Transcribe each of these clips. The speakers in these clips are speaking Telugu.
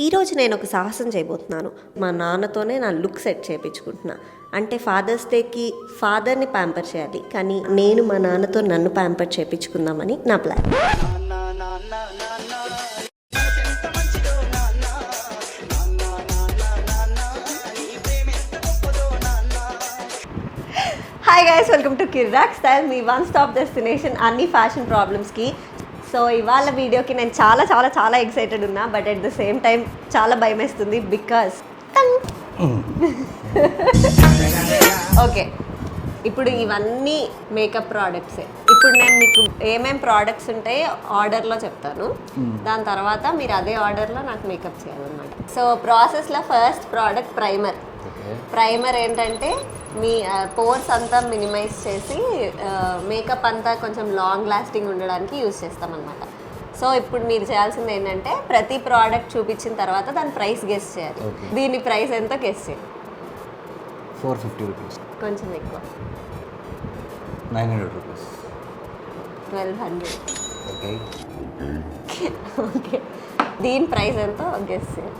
ఈరోజు నేను ఒక సాహసం చేయబోతున్నాను. మా నాన్నతోనే నా లుక్ సెట్ చేయించుకుంటున్నా. అంటే ఫాదర్స్ డేకి ఫాదర్ని ప్యాంపర్ చేయాలి, కానీ నేను మా నాన్నతో నన్ను ప్యాంపర్ చేయించుకుందామని నా plan. Hi guys, welcome to Kirrak style, మీ వన్ స్టాప్ డెస్టినేషన్ అన్ని ఫ్యాషన్ ప్రాబ్లమ్స్కి. సో ఇవాళ వీడియోకి నేను చాలా చాలా చాలా ఎక్సైటెడ్ ఉన్నా, but at the same time చాలా భయం వేస్తుంది. బికాస్ ఓకే, ఇప్పుడు ఇవన్నీ మేకప్ ప్రోడక్ట్సే. ఇప్పుడు నేను మీకు ఏమేమి ప్రోడక్ట్స్ ఉంటాయో ఆర్డర్లో చెప్తాను, దాని తర్వాత మీరు అదే ఆర్డర్లో నాకు మేకప్ చేయాలన్నమాట. సో ప్రాసెస్లో ఫస్ట్ ప్రోడక్ట్ ప్రైమర్. ప్రైమర్ ఏంటంటే మీ పోర్స్ అంతా మినిమైజ్ చేసి మేకప్ అంతా కొంచెం లాంగ్ లాస్టింగ్ ఉండడానికి యూజ్ చేస్తామన్నమాట. సో ఇప్పుడు మీరు చేయాల్సింది ఏంటంటే ప్రతి ప్రోడక్ట్ చూపించిన తర్వాత దాని ప్రైస్ గెస్ చేయాలి. దీని ప్రైస్ ఎంతో గెస్ చేయాలి. 450 రూపీస్, కొంచెం ఎక్కువ, 900 రూపీస్, 1200. ఓకే ఓకే, దీని ప్రైస్ ఎంతో గెస్ చేయాలి.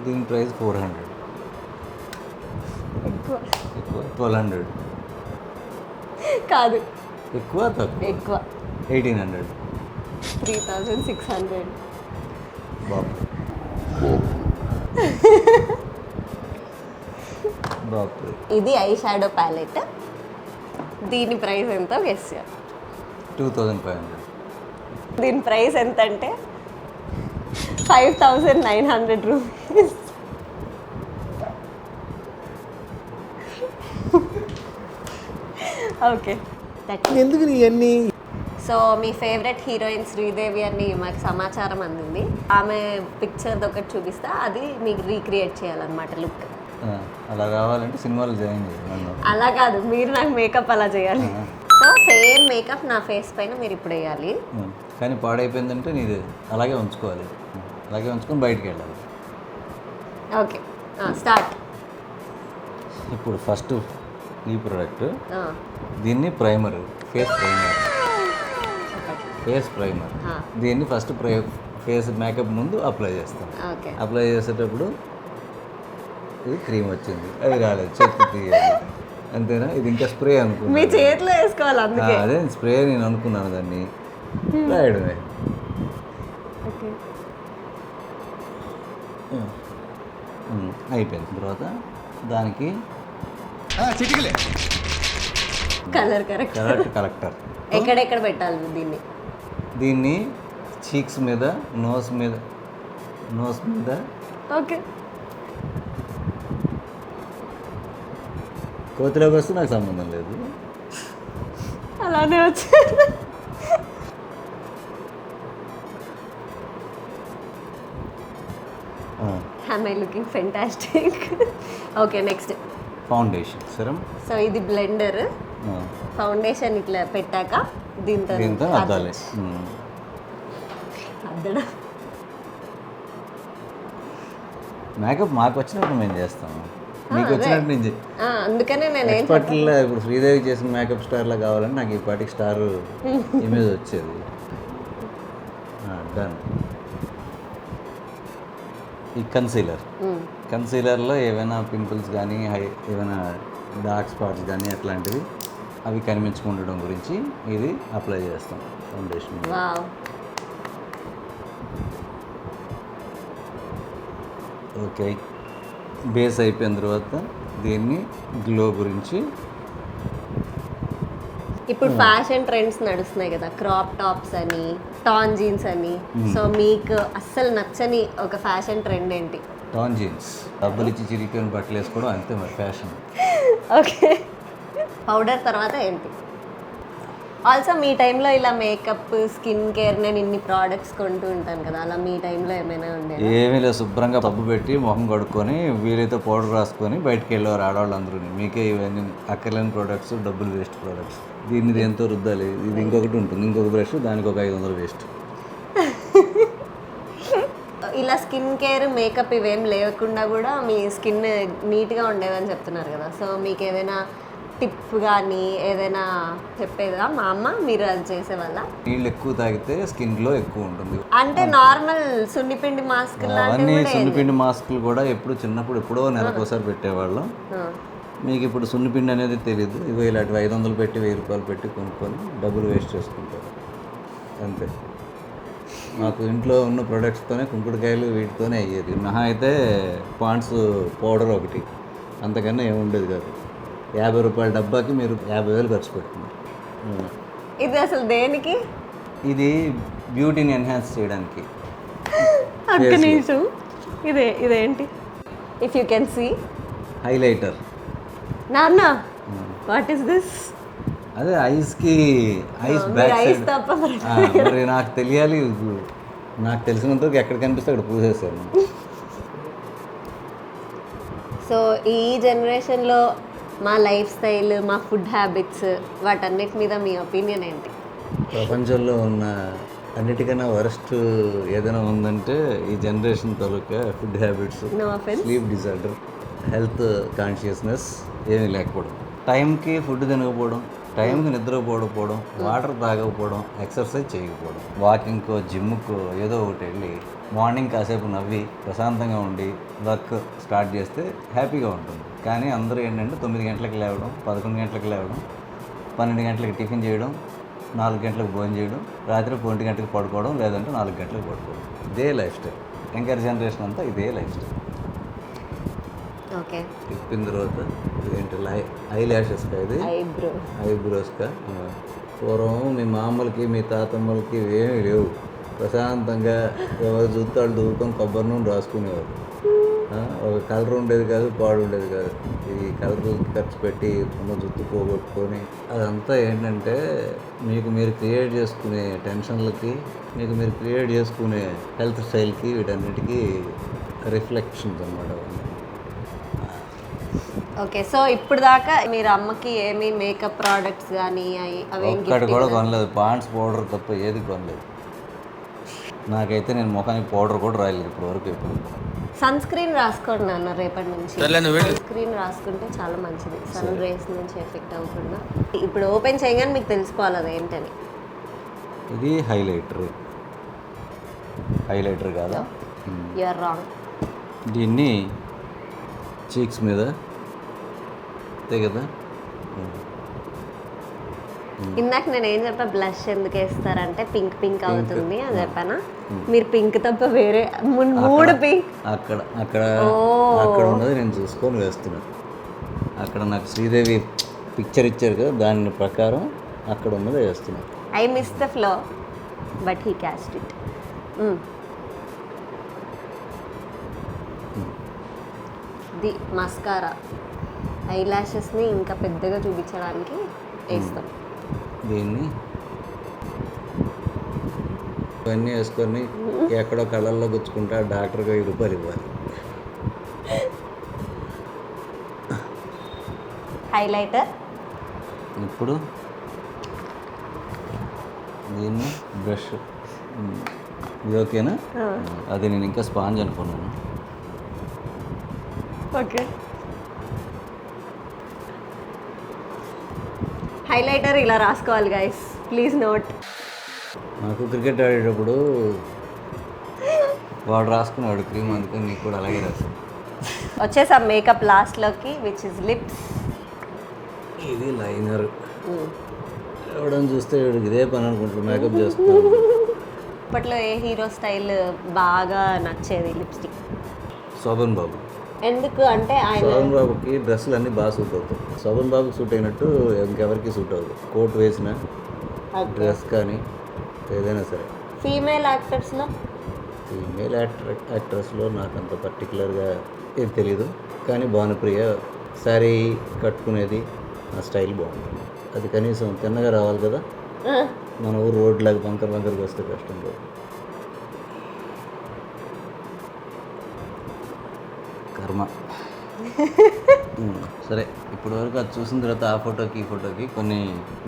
దీని ప్రైస్ 400, ఎక్కువ ఎక్కువ 1200, కాదు ఎక్కువ తక్కువ ఎక్కువ 1800. 3600. బాబు బాబు ఇది ఐ షాడో ప్యాలెట్. దీని ప్రైస్ ఎంతో గెస్ చేయాలి. 2500. దీని ప్రైస్ ఎంత అంటే 5900 రూపీస్. ఓకే, ఎందుకు ఇవన్నీ? సో మీ ఫేవరెట్ హీరోయిన్ శ్రీదేవి అని మాకు సమాచారం అందింది. ఆమె పిక్చర్ ఒకటి చూపిస్తా, అది మీకు రీక్రియేట్ చేయాలన్నమాట లుక్. అలా కావాలంటే సినిమాలో జాయిన్ చేయాలి. అలా కాదు, మీరు నాకు మేకప్ అలా చేయాలి. సో సేమ్ మేకప్ నా ఫేస్ పైన మీరు ఇప్పుడు వేయాలి. కానీ పాడైపోయిందంటే నీది అలాగే ఉంచుకోవాలి, అలాగే ఉంచుకొని బయటికి వెళ్ళాలి. Okay, start. ఇప్పుడు ఫస్ట్ ఈ ప్రోడక్ట్, దీన్ని primer, face primer. Face primer దీన్ని ఫస్ట్ ఫేస్ మేకప్ ముందు అప్లై చేస్తాం. ఓకే, అప్లై చేసేటప్పుడు ఇది క్రీమ్ వచ్చింది, అది రాలేదు, చేతి తీయాలి అంతేనా? ఇది ఇంకా స్ప్రే మీ అనుకున్నాను, చేతిలో వేసుకోవాలి అందుకే. అదే స్ప్రే నేను అనుకున్నాను, దాన్ని రాయడమే. ఓకే, అయిపోయింది. తర్వాత దానికి కలర్ కరెక్ట్ కలెక్టర్ ఎక్కడెక్కడ పెట్టాలి దీన్ని? దీన్ని చీక్స్ మీద, నోస్ మీద, ఓకే, కోతిలోకి వస్తే నాకు సంబంధం లేదు. అలానే వచ్చారు. Am I looking fantastic? Okay, next foundation serum. So ఇది బ్లెండర్. ఫౌండేషన్ ఇట్లా పెట్టాక దీంతో అద్దాలి. అద్దడం. మేకప్ మాకు వచ్చినప్పుడు మేము చేస్తాము, మీకు వచ్చినట్టు నుంచి అందుకనే నేను ఎక్స్పర్ట్లా. ఇప్పుడు శ్రీదేవి చేసిన మేకప్ స్టార్లా కావాలంటే నాకు ఈ పాటికి స్టార్ ఇమేజ్ వచ్చేది. డన్. ఈ కన్సీలర్లో ఏమైనా పింపుల్స్ కానీ ఏమైనా డార్క్ స్పాట్స్ కానీ అట్లాంటివి అవి కనిపించుకుండడం గురించి ఇది అప్లై చేస్తాం ఫౌండేషన్. ఓకే, బేస్ అయిపోయిన తర్వాత దీన్ని గ్లో గురించి. ఇప్పుడు ఫ్యాషన్ ట్రెండ్స్ నడుస్తున్నాయి కదా, క్రాప్ టాప్స్ అని, టాన్ జీన్స్ అని. సో మీకు అస్సలు నచ్చని ఒక ఫ్యాషన్ ట్రెండ్ ఏంటి? Tan jeans. డబ్బులు ఇచ్చి చిరిగిపోయిన బట్టలు వేసుకోవడం అంతే మరి ఫ్యాషన్. ఓకే, పౌడర్ తర్వాత ఏంటి? ఆల్సో మీ టైంలో ఇలా మేకప్, స్కిన్ కేర్, నేను ఇన్ని ప్రోడక్ట్స్ కొంటూ ఉంటాను కదా, అలా మీ టైంలో ఏమైనా ఉండే? ఏమీ లేదు, శుభ్రంగా సబ్బు పెట్టి మొహం కడుక్కొని వీలైతే పౌడర్ రాసుకొని బయటకు వెళ్ళేవారు ఆడవాళ్ళు అందరూ. మీకే ఇవన్నీ అక్కర్లేని ప్రోడక్ట్స్, డబ్బులు వేస్ట్ ప్రోడక్ట్స్. దీన్ని ఎంతో రుద్దాలి, ఇది ఇంకొకటి ఉంటుంది, ఇంకొక బ్రష్, దానికి ఒక 500 వేస్ట్. ఇలా స్కిన్ కేర్, మేకప్ ఇవేం లేకుండా కూడా మీ స్కిన్ నీట్గా ఉండేదని చెప్తున్నారు కదా. సో మీకు ఏదైనా టిప్ కానీ ఏదైనా చెప్పేదా మా అమ్మ, మీరు అది చేసేవాళ్ళ? నీళ్ళు ఎక్కువ తాగితే స్కిన్ గ్లో ఎక్కువ ఉంటుంది. అంటే నార్మల్ సున్నిపిండి మాస్క్ అవన్నీ సున్నిపిండి మాస్కులు కూడా ఎప్పుడు చిన్నప్పుడు ఎప్పుడో నెలకోసారి పెట్టేవాళ్ళం. మీకు ఇప్పుడు సున్నిపిండి అనేది తెలియదు. ఇవి ఇలాంటివి 500 పెట్టి 1000 రూపాయలు పెట్టి కొనుక్కొని డబ్బులు వేస్ట్ చేసుకుంటారు అంతే. మాకు ఇంట్లో ఉన్న ప్రొడక్ట్స్తోనే కుంకుడుకాయలు వీటితోనే అయ్యేది. మహా అయితే పాండ్స్ పౌడర్ ఒకటి, అంతకన్నా ఏముండేది కాదు. 50 రూపాయల డబ్బాకి మీరు 50,000 ఖర్చు పెడుతున్నారు. ఇది అసలు దేనికి? ఇది బ్యూటీని ఎన్హాన్స్ చేయడానికి. ఒక్క నిమిషం, ఇదేంటి? If you can see, highlighter. నాన్న, వాట్ ఈస్ దిస్? అదే ఐస్కి ఐస్ బ్యాక్ ఐస్ సైడ్. తప్ప మరి నాకు తెలియాలి, నాకు తెలిసినంతవరకు ఎక్కడ కనిపిస్తే అక్కడ పూసేసాను. సో ఈ జనరేషన్లో మా లైఫ్ స్టైల్, మా ఫుడ్ హ్యాబిట్స్, వాటన్నిటి మీద మీ ఒపీనియన్ ఏంటి? ప్రపంచంలో ఉన్న అన్నిటికన్నా వరస్ట్ ఏదైనా ఉందంటే ఈ జనరేషన్ తాలూకా food habits, no offence. Sleep disorder, health consciousness ఏమీ లేకపోవడం, టైంకి ఫుడ్ తినకపోవడం, టైంకి నిద్రపోవడం, వాటర్ తాగకపోవడం, ఎక్సర్సైజ్ చేయకపోవడం, వాకింగ్కో జిమ్కో ఏదో ఒకటి వెళ్ళి మార్నింగ్ కాసేపు నవ్వి ప్రశాంతంగా ఉండి వర్క్ స్టార్ట్ చేస్తే హ్యాపీగా ఉంటుంది. కానీ అందరూ ఏంటంటే 9 గంటలకు లేవడం, 11 గంటలకు లేవడం, 12 గంటలకు టిఫిన్ చేయడం, 4 గంటలకు భోజనం చేయడం, రాత్రి 1 గంటలకు పడుకోవడం, లేదంటే 4 గంటలకు పడుకోవడం. ఇదే లైఫ్ స్టైల్. యంగర్ జనరేషన్ అంతా ఇదే లైఫ్ స్టైల్. ఓకే, తిప్పిన తర్వాత ఏంటి ఐ ల్యాషెస్కా, ఇది ఐబ్రోస్కా. పూర్వం మీ మామలకి మీ తాతమ్మలకి ఏమీ లేవు. ప్రశాంతంగా ఎవరు జుత్తాలు దువ్వుకొని కొబ్బరి నూనె రాసుకునేవారు. ఒక కలర్ ఉండేది కాదు, పాడు ఉండేది కాదు. ఈ కలర్ ఖర్చు పెట్టి ఉన్న జుత్తు పోగొట్టుకొని అదంతా ఏంటంటే మీకు మీరు క్రియేట్ చేసుకునే టెన్షన్లకి, మీకు మీరు క్రియేట్ చేసుకునే హెల్త్ స్టైల్కి, వీటన్నిటికీ రిఫ్లెక్షన్స్ అన్నమాట. ఓకే, సో ఇప్పుడు దాకా మీరు అమ్మకి ఏమి మేకప్ ప్రోడక్ట్స్ కానీ అవి ఒక్కటి కూడా కొనలేదు. పాండ్స్ పౌడర్ తప్ప ఏది కొనలేదు. నాకైతే నేను ముఖానికి పౌడర్ కూడా రాయలేదు ఇప్పుడు వరకు. ఎప్పుడు సన్ స్క్రీన్ రాసుకోండి నాన్న రేపటి నుంచి. సన్ స్క్రీన్ రాసుకుంటే చాలా మంచిది, సన్ రేస్ నుంచి ఎఫెక్ట్ అవ్వకుండా. ఇప్పుడు ఓపెన్ చేయగానే మీకు తెలిసిపోవాలి అది ఏంటని. ఇది హైలైటర్ కాదా? You are wrong. దీన్ని చీక్స్ మీద అంతే కదా. ఇందాక నేను ఏం చెప్పా, బ్లష్ ఎందుకు వేస్తారంటే పింక్ అవుతుంది అని చెప్పానా? మీరు పింక్ తప్ప వేరే 3 పింక్ అక్కడ ఉన్నది నేను చూసుకొని వేస్తున్నాను. అక్కడ నాకు శ్రీదేవి పిక్చర్ ఇచ్చారు కదా, దాని ప్రకారం అక్కడ ఉన్నది వేస్తున్నాను. I miss the flow but he cast it. The mascara eye ల్యాషెస్ని ఇంకా పెద్దగా చూపించడానికి వేస్తాం. దీన్ని ఇవన్నీ వేసుకొని ఎక్కడో కళ్ళల్లో గుచ్చుకుంటా డాక్టర్కి 5 రూపాయలు ఇవ్వాలి. హైలైటర్. ఇప్పుడు దీన్ని బ్రష్, ఇది ఓకేనా? అది నేను ఇంకా స్పాంజ్ అనుకున్నాను. ఓకే, హైలైటర్ ఇలా రాసుకోవాలి గైస్, ప్లీజ్ నోట్. నాకు క్రికెట్ ఆడేటప్పుడు వాడు రాసుకున్నాడు క్రీమ్, అందుకని నీకు కూడా అలాగే రాస్తాను. వచ్చేసాం మేకప్ లాస్ట్లోకి, విచ్ ఇస్ లిప్స్. ఇది లైనర్. ఎవడని చూస్తే ఇదే పని అనుకుంటాడు, మేకప్ చేస్తున్నాడు. అప్పట్లో ఏ హీరో స్టైల్ బాగా నచ్చేది? లిప్స్టిక్. శోభన్ బాబు. ఎందుకు అంటే ఆయన శోభన్ బాబుకి డ్రెస్సులు అన్నీ బాగా సూట్ అవుతాయి. శోభన్ బాబుకి సూట్ అయినట్టు ఇంకెవరికి సూట్ అవుతుంది. కోట్ వేసిన డ్రెస్ కానీ ఏదైనా సరే. ఫీమేల్ యాక్టర్స్లో నాకు అంత పర్టికులర్గా ఏం తెలీదు, కానీ భానుప్రియ శారీ కట్టుకునేది ఆ స్టైల్ బాగుంటుంది. అది కనీసం తిన్నగా రావాలి కదా, మన ఊరు రోడ్లాగా బంకర్కి వస్తే కష్టం లేదు. కర్మ. సరే, ఇప్పటి వరకు అది చూసిన తర్వాత ఆ ఫోటోకి ఈ ఫోటోకి కొన్ని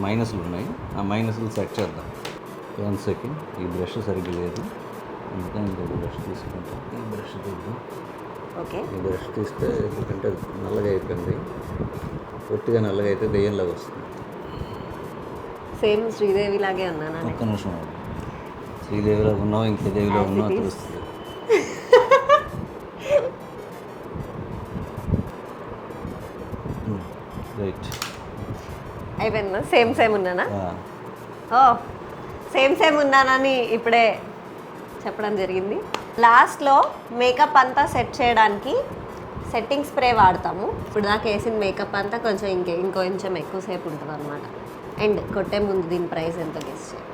మైనస్లు ఉన్నాయి. ఆ మైనస్లు సెట్ చేద్దాం. 1 సెకండ్. ఈ బ్రష్ సరిగ్గా లేదు, అందుకని ఇంకొక బ్రష్ తీసుకుంటాం. ఈ బ్రష్ తీద్దాం. ఓకే. ఈ బ్రష్ తీస్తే ఎందుకంటే నల్లగా అయిపోయింది, ఒట్టిగా నల్లగా అయితే దెయ్యంలాగా వస్తుంది. సేమ్ శ్రీదేవి లాగే ఉన్నాను. ఒక్క నిమిషం ఆగు. శ్రీదేవిలో ఉన్నావు ఇంకే దేవిలో As ఉన్నావు it is. తెలుస్తుంది. రైట్. అయిపోయిందా? సేమ్ ఉన్నానా? ఓ సేమ్ ఉన్నానని ఇప్పుడే చెప్పడం జరిగింది. లాస్ట్లో మేకప్ అంతా సెట్ చేయడానికి సెట్టింగ్ స్ప్రే వాడతాము. ఇప్పుడు దాకా వేసిన మేకప్ అంతా కొంచెం ఇంకొంచెం ఎక్కువసేపు ఉంటుంది అనమాట. అండ్ కొట్టే ముందు దీని ప్రైస్ ఎంతో గెస్ చేయాలి.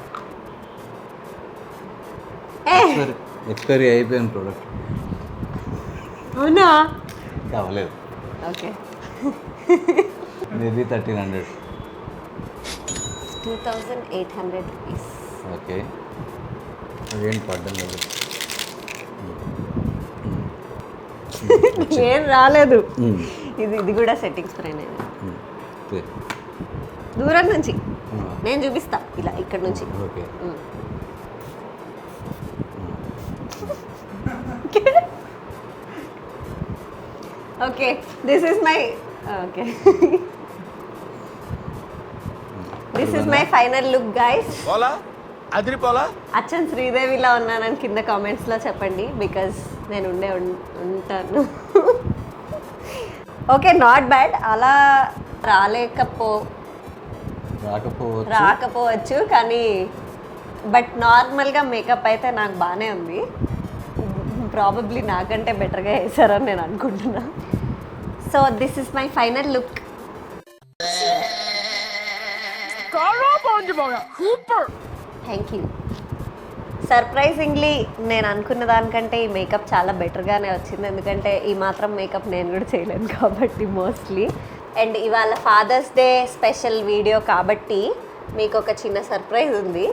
ఎక్స్పైరీ అయిపోయిన ప్రోడక్ట్ అవునా? కావలేదు. ఓకే. మేబీ 1300. 2800 రూపీస్. ఓకే. అదేం పడ్డం లేదు. ఏం రాలేదు. ఇది కూడా సెట్టింగ్ స్ప్రేనే. దూరం నుంచి నేను చూపిస్తా, ఇలా ఇక్కడ నుంచి. Okay. Okay, this is my okay this is my final look guys. అచ్చన్ శ్రీదేవిలా ఉన్నానని కింద కామెంట్స్లో చెప్పండి, బికాజ్ నేను ఉంటాను. Okay, not bad. అలా రాకపోవచ్చు కానీ బట్ నార్మల్గా మేకప్ అయితే నాకు బాగానే ఉంది. ప్రాబబ్లీ నాకంటే బెటర్గా వేసారని నేను అనుకుంటున్నా. So this is my final look. Thank you. Surprisingly నేను అనుకున్న దానికంటే ఈ మేకప్ చాలా బెటర్గానే వచ్చింది, ఎందుకంటే ఈ మాత్రం మేకప్ నేను కూడా చేయలేను కాబట్టి మోస్ట్లీ. అండ్ ఇవాళ ఫాదర్స్ డే స్పెషల్ వీడియో కాబట్టి మీకు ఒక చిన్న సర్ప్రైజ్ ఉంది.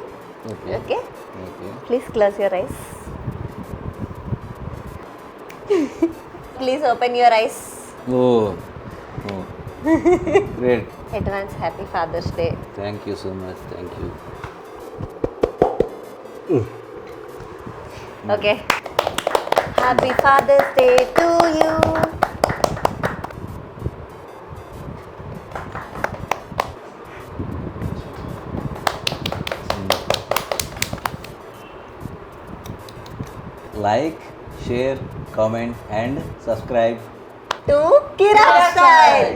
Okay, please close your eyes. Please open your eyes. Great. Advance happy father's day. Thank you so much. Thank you. Okay, happy father's day to you. Like, share, comment and subscribe to Kira Style.